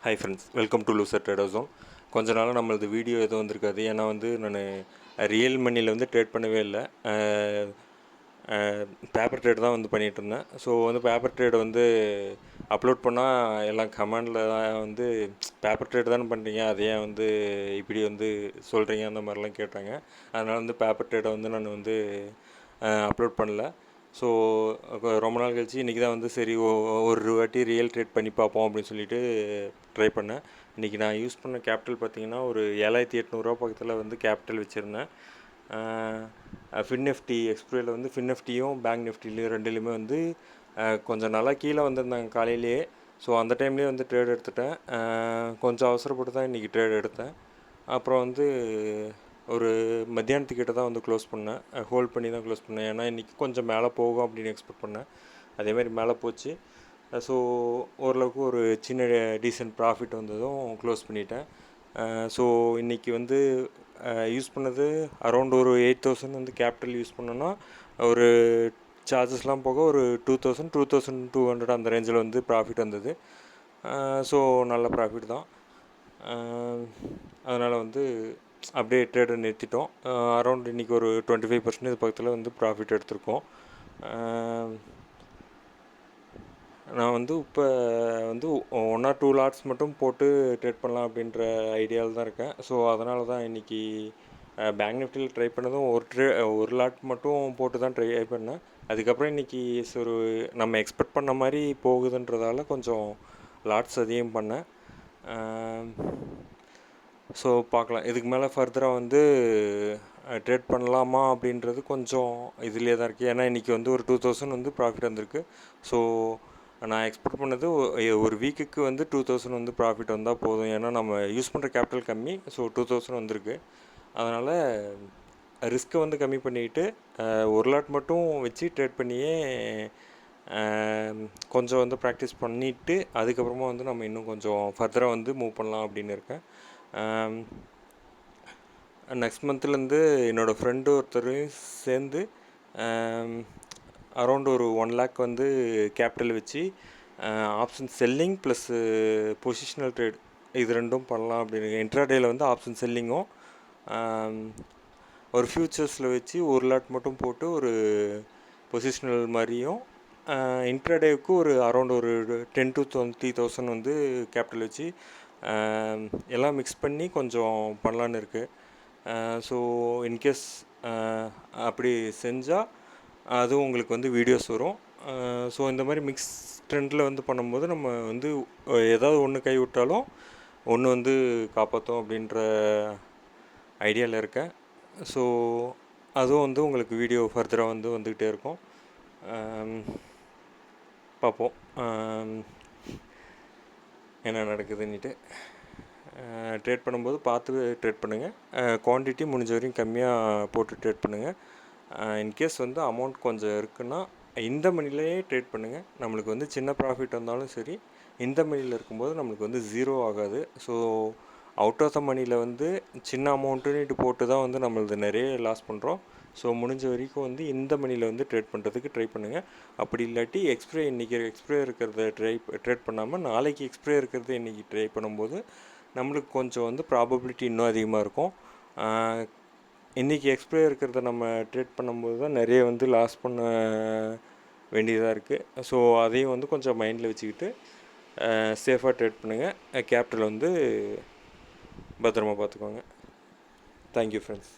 Hi friends, welcome to loser trader zone. கொஞ்ச நாளாக நம்மளது வீடியோ எதுவும் வந்திருக்காது. ஏன்னா நான் ரியல் மணியில் ட்ரேட் பண்ணவே இல்லை. பேப்பர் ட்ரேட் தான் பண்ணிகிட்டு இருந்தேன். ஸோ பேப்பர் ட்ரேடை அப்லோட் பண்ணால் எல்லாம் கமெண்டில் தான் பேப்பர் ட்ரேட் தானே பண்ணுறீங்க, அதையே இப்படி சொல்கிறீங்க அந்த மாதிரிலாம் கேட்டாங்க. அதனால் பேப்பர் ட்ரேடை நான் அப்லோட் பண்ணல. ஸோ ரொம்ப நாள் கழிச்சு இன்றைக்கி தான் சரி ஒரு வாட்டி ரியல் ட்ரேட் பண்ணி பார்ப்போம் அப்படின்னு சொல்லிட்டு ட்ரை பண்ணேன். இன்றைக்கி நான் யூஸ் பண்ண கேபிட்டல் பார்த்திங்கன்னா ஒரு 7800 பக்கத்தில் கேபிட்டல் வச்சுருந்தேன். ஃபின்எஃப்டி எக்ஸ்பிரியில் ஃபின்எஃப்டியும் பேங்க் நிஃப்டிலையும் ரெண்டுலேயுமே கொஞ்சம் நல்லா கீழே வந்திருந்தாங்க காலையிலேயே. ஸோ அந்த டைம்லேயே ட்ரேட் எடுத்துட்டேன். கொஞ்சம் அவசரப்பட்டு தான் இன்றைக்கி ட்ரேட் எடுத்தேன். அப்புறம் ஒரு மத்தியானத்துக்கிட்ட தான் க்ளோஸ் பண்ணேன். ஹோல்ட் பண்ணி தான் க்ளோஸ் பண்ணேன். ஏன்னா இன்றைக்கி கொஞ்சம் மேலே போகும் அப்படின்னு எக்ஸ்பெக்ட் பண்ணேன். அதேமாதிரி மேலே போச்சு. ஸோ ஓரளவுக்கு ஒரு சின்ன டீசென்ட் ப்ராஃபிட் வந்ததும் க்ளோஸ் பண்ணிட்டேன். ஸோ இன்றைக்கி யூஸ் பண்ணது அரௌண்ட் ஒரு 8000 கேபிட்டல் யூஸ் பண்ணோன்னா ஒரு சார்ஜஸ்லாம் போக ஒரு 2200 அந்த ரேஞ்சில் ப்ராஃபிட் வந்தது. ஸோ நல்ல ப்ராஃபிட் தான். அதனால் அப்படியே ட்ரேடை நிறுத்திட்டோம். அரௌண்ட் இன்றைக்கி ஒரு 25% பக்கத்தில் ப்ராஃபிட் எடுத்திருக்கோம். நான் இப்போ 1 or 2 லாட்ஸ் மட்டும் போட்டு ட்ரேட் பண்ணலாம் அப்படின்ற ஐடியாவில் தான் இருக்கேன். ஸோ அதனால தான் இன்றைக்கி பேங்க் நிஃப்டியில் ட்ரை பண்ணதும் ஒரு லாட் மட்டும் போட்டு தான் ட்ரை பண்ணேன். அதுக்கப்புறம் இன்றைக்கி நம்ம எக்ஸ்பெக்ட் பண்ண மாதிரி போகுதுன்றதால கொஞ்சம் லாட்ஸ் அதிகம் பண்ணேன். ஸோ பார்க்கலாம், இதுக்கு மேலே ஃபர்தராக ட்ரேட் பண்ணலாமா அப்படின்றது கொஞ்சம் இதுலேயே தான் இருக்குது. ஏன்னா இன்றைக்கி ஒரு 2000 ப்ராஃபிட் வந்திருக்கு. ஸோ நான் எக்ஸ்பெக்ட் பண்ணது ஒரு வீக்குக்கு 2000 ப்ராஃபிட் வந்தால் போதும். ஏன்னா நம்ம யூஸ் பண்ணுற கேபிட்டல் கம்மி. ஸோ 2000 வந்திருக்கு. அதனால் ரிஸ்க்கை கம்மி பண்ணிக்கிட்டு ஒரு லாட் மட்டும் வச்சு ட்ரேட் பண்ணியே கொஞ்சம் ப்ராக்டிஸ் பண்ணிவிட்டு அதுக்கப்புறமா நம்ம இன்னும் கொஞ்சம் ஃபர்தராக மூவ் பண்ணலாம் அப்படின்னு இருக்கேன். நெக்ஸ்ட் மந்த்லேருந்து என்னோடய ஃப்ரெண்டு ஒருத்தரையும் சேர்ந்து அரௌண்ட் ஒரு 1 lakh கேபிட்டல் வச்சு ஆப்ஷன் செல்லிங் ப்ளஸ்ஸு பொசிஷ்னல் ட்ரேட் இது ரெண்டும் பண்ணலாம் அப்படின்னு. இன்ட்ராடேயில் ஆப்ஷன் செல்லிங்கும் ஒரு ஃபியூச்சர்ஸில் வச்சு ஒரு லாட் மட்டும் போட்டு ஒரு பொசிஷ்னல் மாதிரியும் இன்ட்ராடேவுக்கு ஒரு அரௌண்ட் ஒரு 10 to 20,000 கேபிட்டல் வச்சு எல்லாம் மிக்ஸ் பண்ணி கொஞ்சம் பண்ணலான்னு இருக்குது. ஸோ இன்கேஸ் அப்படி செஞ்சால் அதுவும் உங்களுக்கு வீடியோஸ் வரும். ஸோ இந்த மாதிரி மிக்ஸ் ட்ரெண்டில் பண்ணும்போது நம்ம ஏதாவது ஒன்று கை விட்டாலும் ஒன்று காப்பாற்றும் அப்படின்ற ஐடியாவில் இருக்கேன். ஸோ அதுவும் உங்களுக்கு வீடியோ ஃபர்தராக வந்துக்கிட்டே இருக்கும். பார்ப்போம் என்ன நடக்குதுன்னுட்டு. ட்ரேட் பண்ணும்போது பார்த்து ட்ரேட் பண்ணுங்கள். குவான்டிட்டி முடிஞ்ச வரையும் கம்மியாக போட்டு ட்ரேட் பண்ணுங்கள். இன்கேஸ் அமௌண்ட் கொஞ்சம் இருக்குன்னா இந்த மணிலேயே ட்ரேட் பண்ணுங்கள். நம்மளுக்கு சின்ன ப்ராஃபிட் வந்தாலும் சரி, இந்த மணியில் இருக்கும்போது நம்மளுக்கு ஜீரோ ஆகாது. ஸோ அவுட் ஆஃப் த மணியில் சின்ன அமௌண்ட்டுன்னுட்டு போட்டு தான் நம்மளது நிறைய லாஸ் பண்ணுறோம். ஸோ முடிஞ்ச வரைக்கும் இந்த மணியில் ட்ரேட் பண்ணுறதுக்கு ட்ரை பண்ணுங்கள். அப்படி இல்லாட்டி இன்றைக்கி எக்ஸ்பிரே இருக்கிறத ட்ரேட் பண்ணாமல் நாளைக்கு எக்ஸ்பிரே இருக்கிறத இன்றைக்கி ட்ரை பண்ணும்போது நம்மளுக்கு கொஞ்சம் ப்ராபபிலிட்டி இன்னும் அதிகமாக இருக்கும். இன்றைக்கி எக்ஸ்பிரே இருக்கிறத நம்ம ட்ரேட் பண்ணும்போது தான் நிறைய லாஸ் பண்ண வேண்டியதாக இருக்குது. ஸோ அதையும் கொஞ்சம் மைண்டில் வச்சுக்கிட்டு சேஃபாக ட்ரேட் பண்ணுங்கள். கேபிட்டல் பத்திரமா பார்த்துக்கோங்க. Thank you friends.